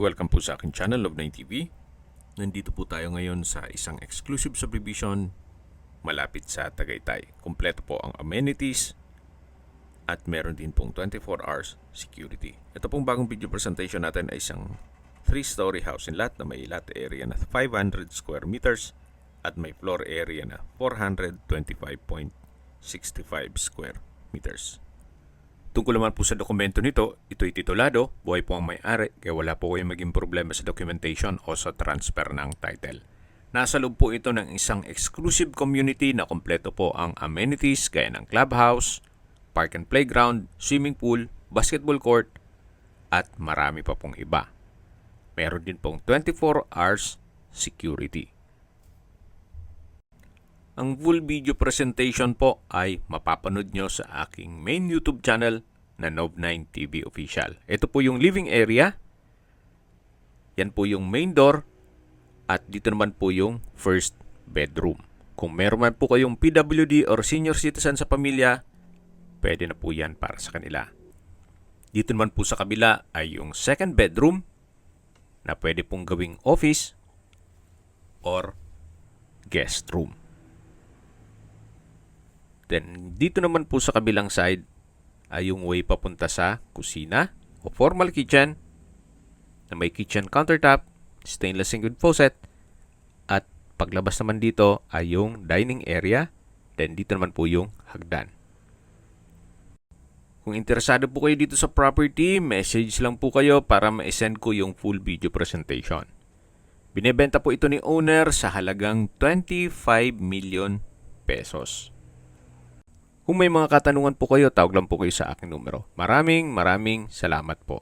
Welcome po sa aking channel, Love9 TV. Nandito po tayo ngayon sa isang exclusive subdivision malapit sa Tagaytay. Kompleto po ang amenities at meron din pong 24 hours security. Ito pong bagong video presentation natin ay isang 3-story house in lot na may lot area na 500 square meters at may floor area na 425.65 square meters. Tungkol naman po sa dokumento nito, ito'y titulado, buhay po ang may-ari, kaya wala po kayong maging problema sa documentation o sa transfer ng title. Nasa loob po ito ng isang exclusive community na kompleto po ang amenities gaya ng clubhouse, park and playground, swimming pool, basketball court, at marami pa pong iba. Meron din pong 24 hours security. Ang full video presentation po ay mapapanood nyo sa aking main YouTube channel na Love9 TV Official. Ito po yung living area. Yan po yung main door. At dito naman po yung first bedroom. Kung meron man po kayong PWD or senior citizen sa pamilya, pwede na po yan para sa kanila. Dito naman po sa kabila ay yung second bedroom na pwede pong gawing office or guest room. Then, dito naman po sa kabilang side ay yung way papunta sa kusina o formal kitchen na may kitchen countertop, stainless steel with faucet, at paglabas naman dito ay yung dining area, then dito naman po yung hagdan. Kung interesado po kayo dito sa property, message lang po kayo para ma-send ko yung full video presentation. Binebenta po ito ni owner sa halagang 25 million pesos. Kung may mga katanungan po kayo, tawag lang po kayo sa aking numero. Maraming salamat po.